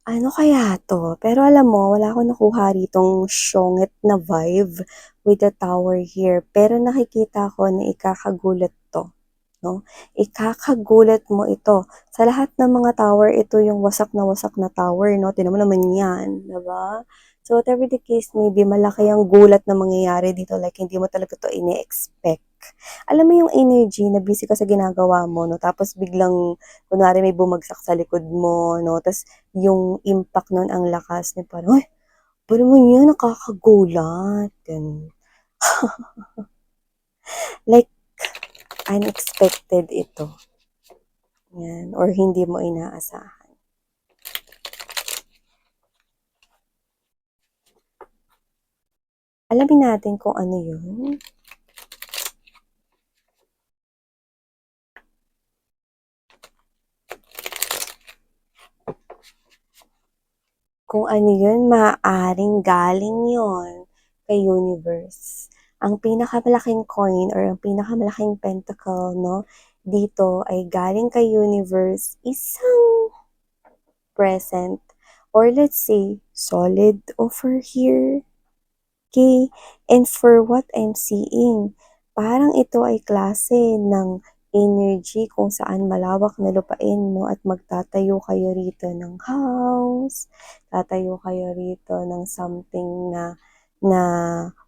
Ano kaya 'to? Pero alam mo wala akong nakuha ritong syongit na vibe with the tower here, pero nakikita ko na ikakagulat 'to, 'no? Ikakagulat mo ito. Sa lahat ng mga tower, ito yung wasak na tower 'no, tignan mo naman 'yan, 'di ba? So whatever the case may be, malaki ang gulat na mangyayari dito, like hindi mo talaga 'to ine-expect. Alam mo yung energy na busy ka sa ginagawa mo 'no, tapos biglang kunwari may bumagsak sa likod mo 'no, ta's yung impact nun ang lakas na parang, "Ay, ba naman 'yan, nakakagulat." Gano'n. Like unexpected ito, 'yan, or hindi mo inaasahan. Alamin natin kung ano 'yun. Kung ano 'yun, maaaring galing 'yun kay universe. Ang pinakamalaking coin or ang pinakamalaking pentacle 'no, dito ay galing kay universe, isang present or let's say solid offer here. Okay, and for what I'm seeing, parang ito ay klase ng energy kung saan malawak na lupain 'no, at magtatayo kayo rito ng house, tatayo kayo rito ng something na na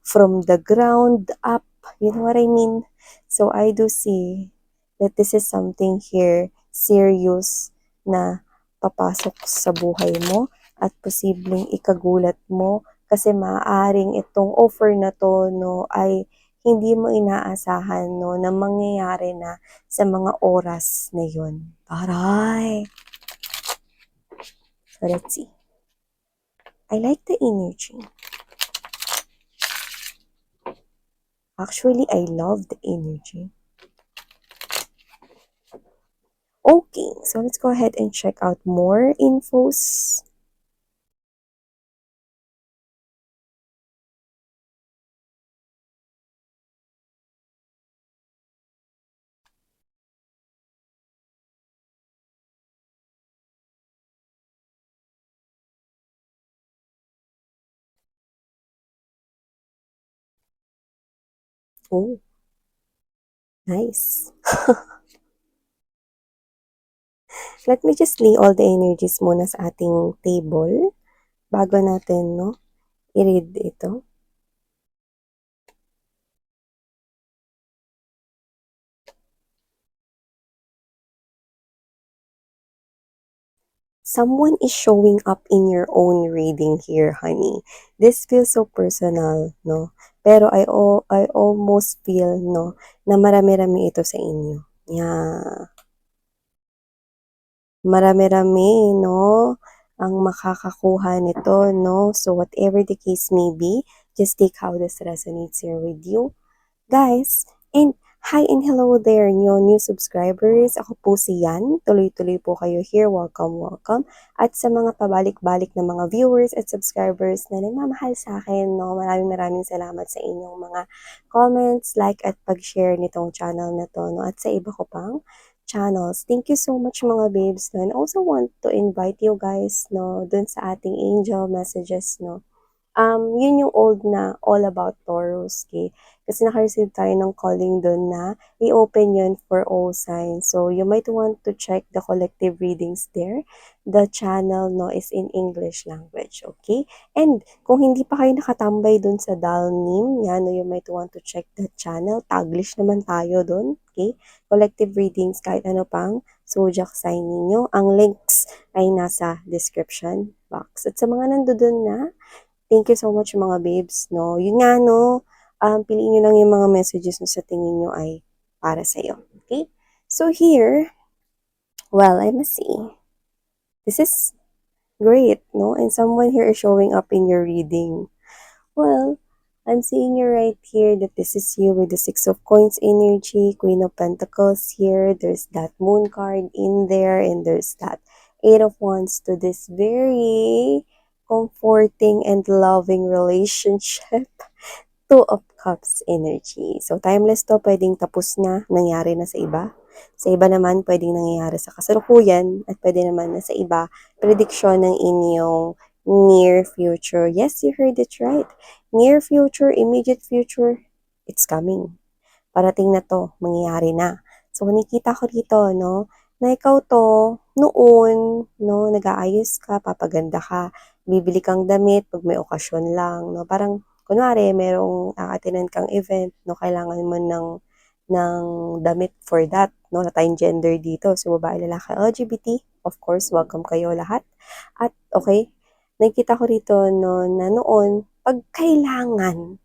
from the ground up, you know what I mean? So I do see that this is something here serious na papasok sa buhay mo at posibleng ikagulat mo kasi maaaring itong offer na 'to 'no, ay hindi mo inaasahan 'no, na mangyayari na sa mga oras na yun. Taray! So, let's see. I like the energy. Actually, I love the energy. Okay, so let's go ahead and check out more infos. Oh, nice. Let me just lay all the energies muna sa ating table bago natin 'no, i-read ito. Someone is showing up in your own reading here, honey. This feels so personal, no? Pero I almost feel, no, na marami-rami ito sa inyo. Yeah. Marami-rami, no, ang makakakuha nito, no? So whatever the case may be, just take how this resonates here with you. Guys, and hi and hello there, new subscribers. Ako po si Yan. Tuloy-tuloy po kayo here. Welcome, welcome. At sa mga pabalik-balik na mga viewers at subscribers na nagmamahal sa akin, no, maraming maraming salamat sa inyong mga comments, like at pag-share nitong channel na to, no, at sa iba ko pang channels. Thank you so much mga babes, no, and also want to invite you guys, no, dun sa ating angel messages, no. Yun yung old na All About Taurus, okay? Kasi naka-receive tayo ng calling dun na i-open yun for all signs. So, you might want to check the collective readings there. The channel, no, is in English language, okay? And kung hindi pa kayo nakatambay dun sa Dalnim, yan, no, you might want to check the channel. Taglish naman tayo dun, okay? Collective readings, kahit ano pang zodiac sign ninyo. Ang links ay nasa description box. At sa mga nandoon na, thank you so much mga babes, no? Yun nga, no? Piliin nyo lang yung mga messages na sa tingin nyo ay para sa'yo. Okay? So here, well, I must say, this is great, no? And someone here is showing up in your reading. Well, I'm seeing you right here that this is you with the Six of Coins energy, Queen of Pentacles here. There's that Moon card in there, and there's that Eight of Wands to this very comforting and loving relationship. Two of Cups energy. So, timeless to. Pwedeng tapos na. Nangyari na sa iba. Sa iba naman, pwedeng nangyayari sa kasalukuyan at pwede naman na sa iba, prediction ng inyong near future. Yes, you heard it right. Near future, immediate future, it's coming. Parating na to, mangyayari na. So, nakikita ko dito, no, na ikaw to, noon, no, nag-aayos ka, papaganda ka, bibili kang damit pag may okasyon lang, no, parang, kunwari, merong aatinan kang event, no, kailangan mo ng damit for that, no, na tayong gender dito, so babae, lalaki, LGBT, of course, welcome kayo lahat. At, okay, nakikita ko rito, no, na noon, pag kailangan,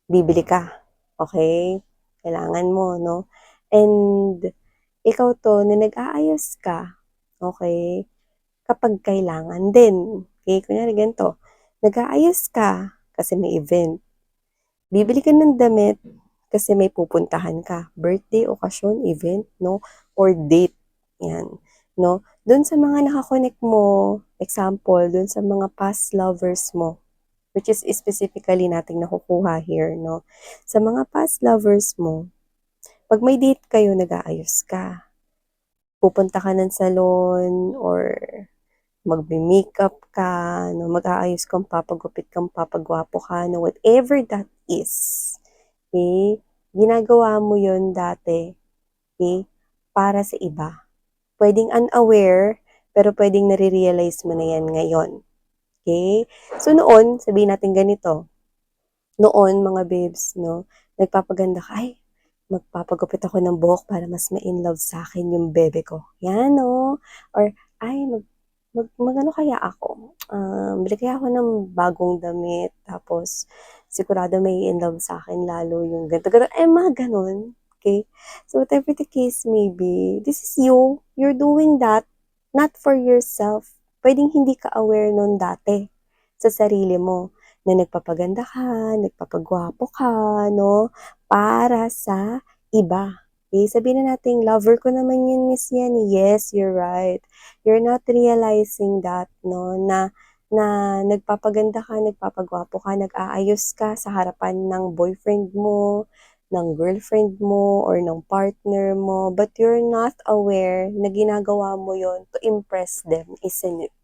bibili ka, okay? Kailangan mo, no? And ikaw to na nag-aayos ka, okay? Kapag kailangan din. Okay, kunyari ganito, nag-aayos ka kasi may event. Bibili ka ng damit kasi may pupuntahan ka. Birthday, okasyon, event, no? Or date. Yan. No? Doon sa mga nakakonect mo, example, doon sa mga past lovers mo, which is specifically nating nakukuha here, no? Sa mga past lovers mo, pag may date kayo, nag-aayos ka. Pupunta ka ng salon or magbe-makeup ka, no? Mag-aayos kang papagupit kang papagwapo ka, no? Whatever that is. Okay? Ginagawa mo yon dati. Okay? Para sa iba. Pwedeng unaware, pero pwedeng nare-realize mo na yan ngayon. Okay? So noon, sabihin natin ganito, noon, mga babes, no, nagpapaganda ka, ay, magpapagupit ako ng buhok para mas ma-in love sa akin yung bebe ko. Yan, no? Or, ay, magano kaya ako? Bili kaya ako ng bagong damit, tapos, sigurado may in love sa akin lalo yung ganito, ganito. Mga ganun. Okay? So, whatever the case may be, this is you. You're doing that, not for yourself. Pwedeng hindi ka aware nun dati sa sarili mo na nagpapaganda ka, nagpapagwapo ka, no? Para sa iba. Okay, sabihin na natin, lover ko naman yun, Miss Yan. Yes, you're right. You're not realizing that, no? Na nagpapaganda ka, nagpapagwapo ka, nag-aayos ka sa harapan ng boyfriend mo, ng girlfriend mo, or ng partner mo, but you're not aware na ginagawa mo yon to impress them, isn't it?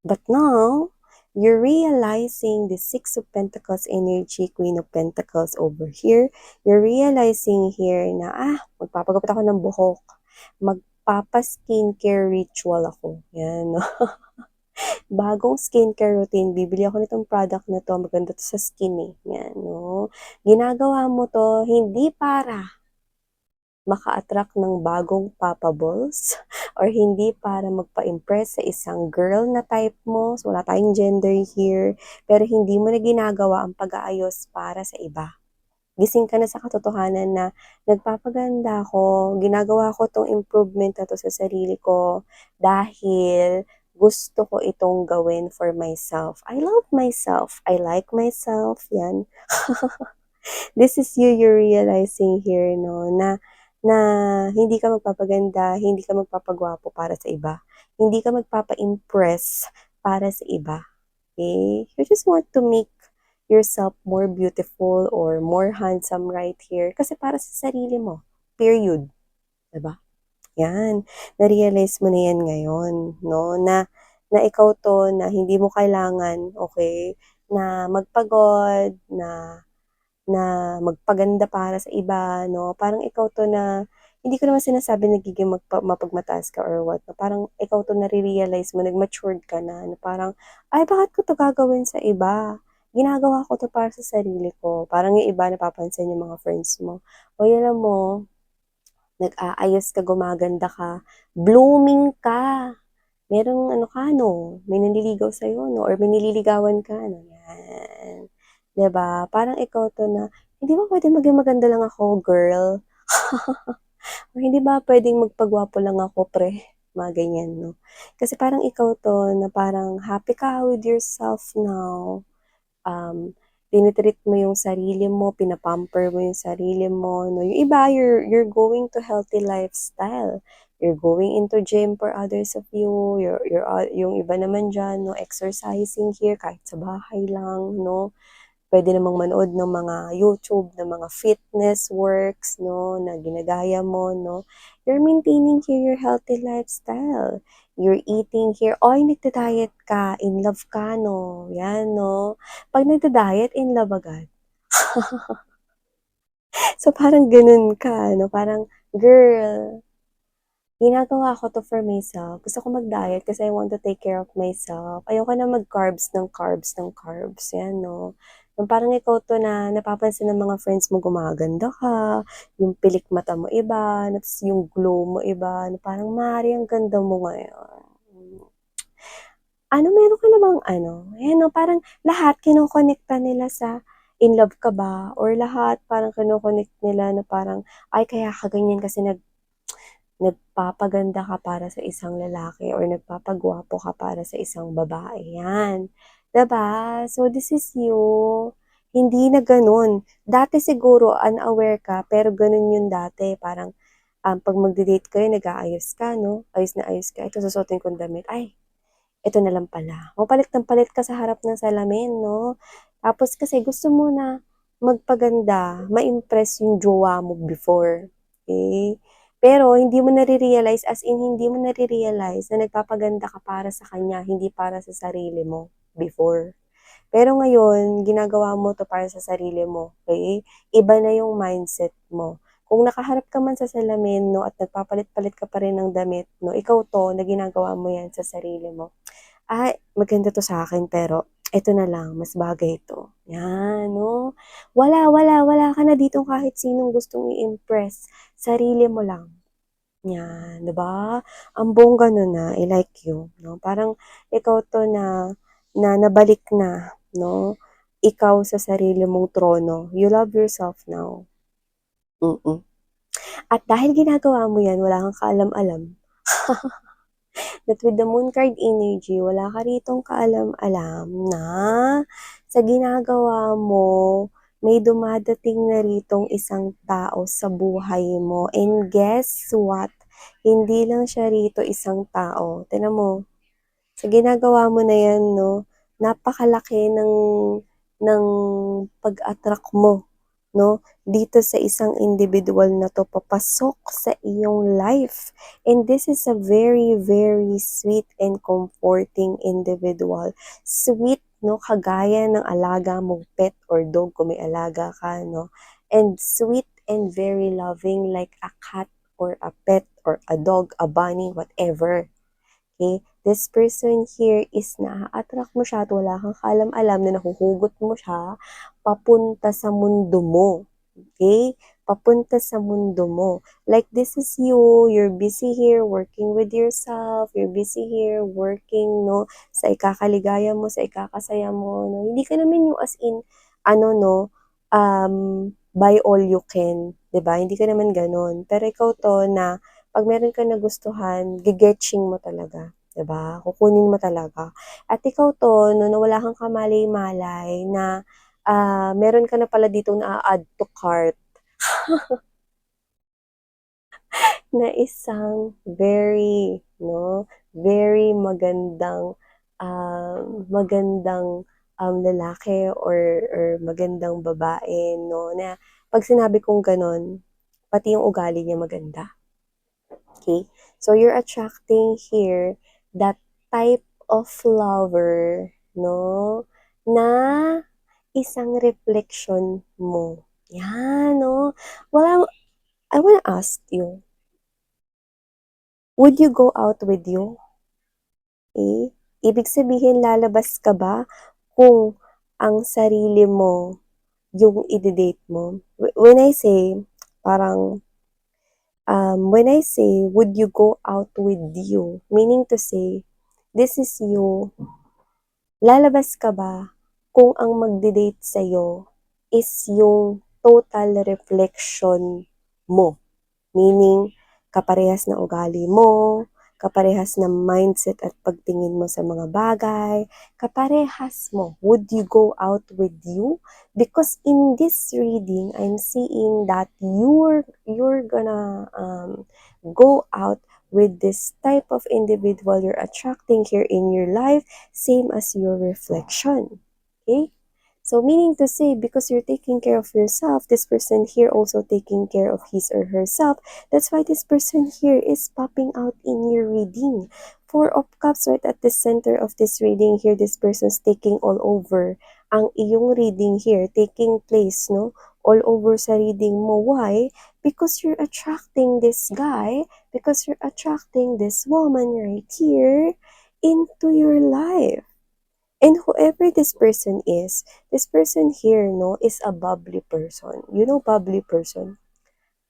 But now, you're realizing the Six of Pentacles energy, Queen of Pentacles over here. You're realizing here na, magpapagupit ako ng buhok. Magpapa-skincare ritual ako. Yan, no? Bagong skincare routine. Bibili ako nitong product na to. Maganda to sa skin eh. Yan, no? Ginagawa mo to hindi para maka-attract ng bagong Papa Balls or hindi para magpa-impress sa isang girl na type mo. So, wala tayong gender here. Pero hindi mo na ginagawa ang pag-aayos para sa iba. Gising ka na sa katotohanan na nagpapaganda ako, ginagawa ko tong improvement na to sa sarili ko dahil gusto ko itong gawin for myself. I love myself. I like myself. Yan. This is you're realizing here, no, na hindi ka magpapaganda, hindi ka magpapagwapo para sa iba. Hindi ka magpapa-impress para sa iba. Okay? You just want to make yourself more beautiful or more handsome right here kasi para sa sarili mo. Period. Diba? Yan. Na-realize mo na yan ngayon, no? Na ikaw to, na hindi mo kailangan, okay, na magpagod, na magpaganda para sa iba, no? Parang ikaw to na, hindi ko naman sinasabi nagiging mapagmataas ka or what, no? Parang ikaw to nare-realize mo, nag-matured ka na parang, ay, bakit ko to gagawin sa iba? Ginagawa ko to para sa sarili ko. Parang yung iba napapansin yung mga friends mo. O, alam mo, nag-aayos ka, gumaganda ka, blooming ka. Merong ano ka, no? May nanliligaw sa'yo, no? Or may nililigawan ka, no? Yan. 'Di ba? Parang ikaw to na, hindi ba pwedeng maging maganda lang ako, girl? Or hindi ba pwedeng magpagwapo lang ako, pre? Mga ganyan, no? Kasi parang ikaw to na parang happy ka with yourself now. Tinitreat mo yung sarili mo, pinapamper mo yung sarili mo, no? Yung iba, you're going to healthy lifestyle. You're going into gym for others of you. Yung iba naman dyan, no? Exercising here, kahit sa bahay lang, no? Pwede namang manood ng mga YouTube, ng mga fitness works, no, na ginagaya mo, no. You're maintaining here your healthy lifestyle. You're eating here. Oy, nagda-diet ka, in love ka, no. Yan, no. Pag nagda-diet, in love agad. So, parang ganun ka, no. Parang, girl, ginagawa ko to for myself. Gusto ko mag-diet kasi I want to take care of myself. Ayoko na mag-carbs ng carbs ng carbs. Yan, no? Yung parang ikaw to na napapansin ng mga friends mo gumaganda ka, yung pilik mata mo iba, tapos yung glow mo iba, na parang Mari, ang ganda mo ngayon. Ano, meron ka na bang ano, ayan no, parang lahat kinokonekta nila sa in love ka ba? Or lahat parang kinoconnect nila na parang, ay kaya ka ganyan kasi nagpapaganda ka para sa isang lalaki or nagpapagwapo ka para sa isang babae, yan. 'Di ba? So, this is you. Hindi na gano'n. Dati siguro unaware ka, pero gano'n yun dati. Parang, 'pag magde-date kayo nag-aayos ka 'no, ayos na ayos ka, "Ito susuotin kong damit, ay ito na lang pala." O palit ng palit ka sa harap ng salamin 'no. Tapos kasi gusto mo na magpaganda, ma-impress yung jowa mo before, okey? Pero hindi mo nare-realize, as in hindi mo nare-realize na nagpapaganda ka para sa kanya, hindi para sa sarili mo before. Pero ngayon, ginagawa mo 'to para sa sarili mo, okey? Iba na yung mindset mo. Kung nakaharap ka man sa salamin 'no, at nagpapalit-palit ka pa rin ng damit 'no, ikaw 'to na ginagawa mo 'yan sa sarili mo. "Ay, maganda 'to sa'kin pero eto na lang, mas bagay ito." 'Yan 'no. Wala ka na ditong kahit sinong gustong i-impress, sarili mo lang. 'Yan, 'di ba? Ang bongga nun, I like you 'no. Parang ikaw 'to na na nabalik na 'no, ikaw sa sarili mong trono. You love yourself now, mm. At dahil ginagawa mo 'yan, wala kang kaalam-alam that with the moon card energy, wala ka ritong kaalam-alam na sa ginagawa mo, may dumadating na ritong isang tao sa buhay mo. And guess what? Hindi lang siya rito isang tao. Tignan mo, sa ginagawa mo na yan, no, napakalaki ng pag-attract mo, no, dito sa isang individual na to papasok sa iyong life. And this is a very, very sweet and comforting individual. Sweet, no, kagaya ng alaga mong pet or dog kung may alaga ka, no, and sweet and very loving like a cat or a pet or a dog, a bunny, whatever. Okay? This person here is naa-attract mo siya at wala kang kaalam-alam na nahuhugot mo siya papunta sa mundo mo. Okay? Papunta sa mundo mo. Like this is you, you're busy here working with yourself, you're busy here working, no, sa ikakaligaya mo, sa ikakasaya mo, no. Hindi ka naman yung as in, ano, no, buy all you can, 'di ba? Hindi ka naman gano'n. Pero ikaw 'to na 'pag meron kang nagustuhan, ge-getching mo talaga, 'di ba? Kukunin mo talaga. At ikaw 'to 'no, na wala kang kamalay-malay na, meron ka na pala ditong naa-add to cart na isang very 'no, very magandang, magandang, lalaki or magandang babae 'no, na 'pag sinabi kong gano'n, pati yung ugali niya maganda. Okay? So you're attracting here that type of lover, no, na isang reflection mo. Yan, no. Well, I wanna ask you, would you go out with you? Eh, ibig sabihin lalabas ka ba kung ang sarili mo yung ide-date mo? When I say, parang when I say, would you go out with you? Meaning to say, this is you. Lalabas ka ba kung ang magde-date sa'yo is yung total reflection mo? Meaning, kaparehas na ugali mo, kaparehas na mindset at pagtingin mo sa mga bagay, kaparehas mo. Would you go out with you? Because in this reading, I'm seeing that you're gonna go out with this type of individual you're attracting here in your life, same as your reflection. Okay? So meaning to say, because you're taking care of yourself, this person here also taking care of his or herself. That's why this person here is popping out in your reading. Four of Cups right at the center of this reading here, this person's taking all over. Ang iyong reading here, taking place, no? All over sa reading mo. Why? Because you're attracting this guy, because you're attracting this woman right here into your life. And whoever this person is, this person here, no, is a bubbly person. You know, bubbly person.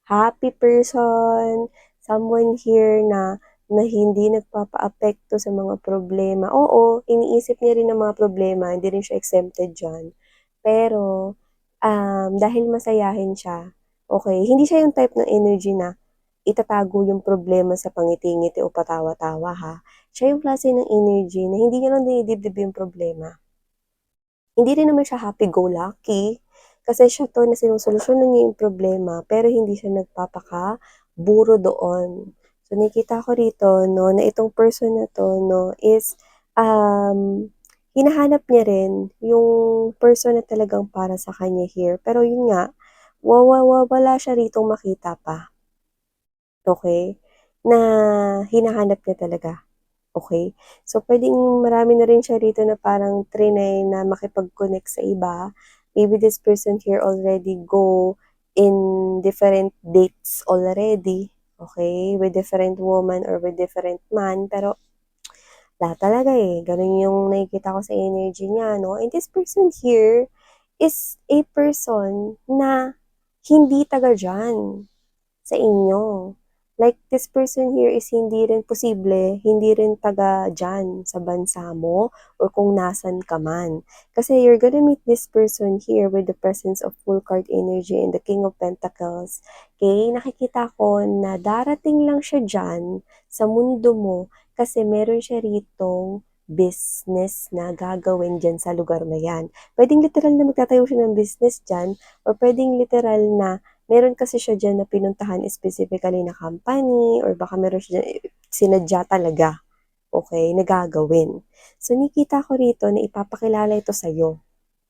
Happy person. Someone here na hindi nagpapa-apekto sa mga problema. Oo, iniisip niya rin ang mga problema. Hindi rin siya exempted dyan. Pero, dahil masayahin siya, okay, hindi siya yung type ng energy na itatago yung problema sa pangiti-ngiti o patawa-tawa ha. Siya yung klase ng energy na hindi niya lang dinidibdib yung problema. Hindi rin naman siya happy-go-lucky kasi siya to na sinusolusyonan niya yung problema pero hindi siya nagpapaka-buro doon. So, nakita ko rito, no, na itong person na to, no, is, hinahanap niya rin yung person na talagang para sa kanya here. Pero yun nga, wala siya rito makita pa. Okay? Na hinahanap niya talaga. Okay? So, pwedeng marami na rin siya rito na parang trinay na makipag-connect sa iba. Maybe this person here already go in different dates already. Okay? With different woman or with different man. Pero, lahat talaga eh. Ganun yung nakikita ko sa energy niya, no? And this person here is a person na hindi taga dyan sa inyo. Like, this person here is hindi rin posible, hindi rin taga dyan sa bansa mo or kung nasan ka man. Kasi you're gonna meet this person here with the presence of full card energy and the King of Pentacles. Okay, nakikita ko na darating lang siya dyan sa mundo mo kasi meron siya ritong business na gagawin dyan sa lugar na yan. Pwedeng literal na magtatayo siya ng business dyan or pwedeng literal na meron kasi siya dyan na pinuntahan specifically na company or baka meron siya dyan, sinadya talaga, okay, na gagawin. So, nakita ko rito na ipapakilala ito sa'yo.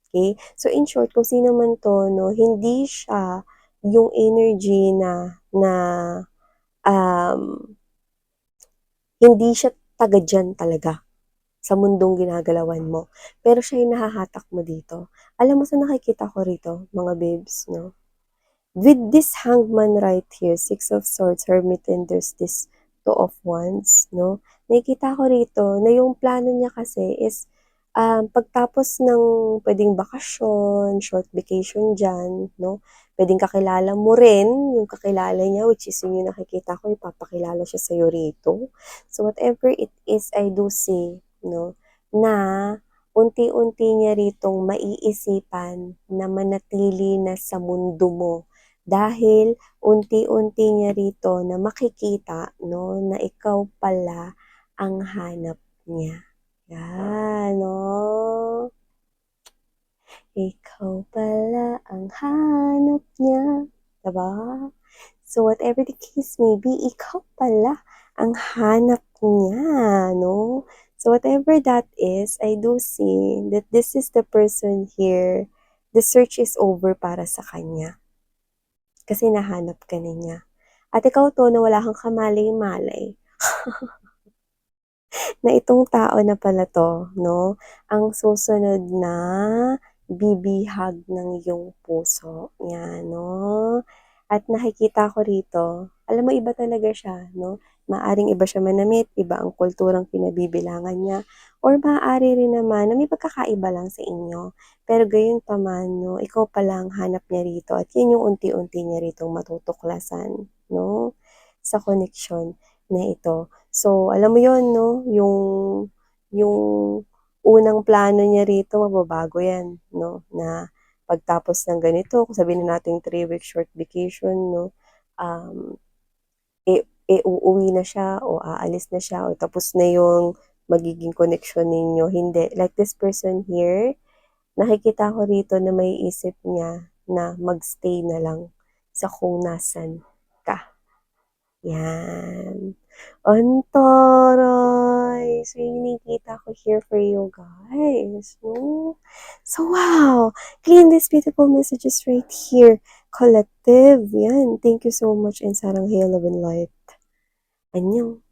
Okay? So, in short, kung sino man to, no, hindi siya yung energy na hindi siya taga dyan talaga sa mundong ginagalawan mo. Pero siya yung nahahatak mo dito. Alam mo sa nakikita ko rito, mga babes, no? With this hangman right here, Six of Swords, Hermit, and there's this Two of Wands, no? Nakikita ko rito na yung plano niya kasi is pagtapos ng pwedeng bakasyon, short vacation dyan, no? Pwedeng kakilala mo rin yung kakilala niya, which is yun yung nakikita ko, ipapakilala siya sa'yo rito. So whatever it is, I do see, no? Na unti-unti niya ritong maiisipan na manatili na sa mundo mo dahil unti-unti niya rito na makikita, no, na ikaw pala ang hanap niya. Yan, no? Ikaw pala ang hanap niya. Diba? So, whatever the case may be, ikaw pala ang hanap niya, no? So, whatever that is, I do see that this is the person here. The search is over para sa kanya. Kasi nahanap ka na niya. At ikaw to na wala kang kamalay-malay na itong tao na pala to, no, ang susunod na bibihag ng iyong puso. Yan, no? At nakikita ko rito, alam mo, iba talaga siya, no? Maaring iba siya manamit, iba ang kulturang pinabibilangan niya, or maaari rin naman na may pagkakaiba lang sa inyo. Pero gayon pa man, no, ikaw pa lang hanap niya rito at yun yung unti-unti niya rito matutuklasan, no? Sa connection na ito. So, alam mo yon, no? Yung unang plano niya rito, mababago yan, no? Na pagtapos ng ganito, kung sabihin na natin 3-week short vacation, no? Um, uuwi na siya o aalis na siya o tapos na yung magiging connection ninyo. Hindi. Like this person here, nakikita ko rito na may isip niya na magstay na lang sa kung nasan ka. Yan. Antaray! So, yung nakikita ko here for you guys. No? So, wow! Clean these beautiful messages right here. Collective. Yan. Thank you so much and sarang hail, love, and light. Annyeong.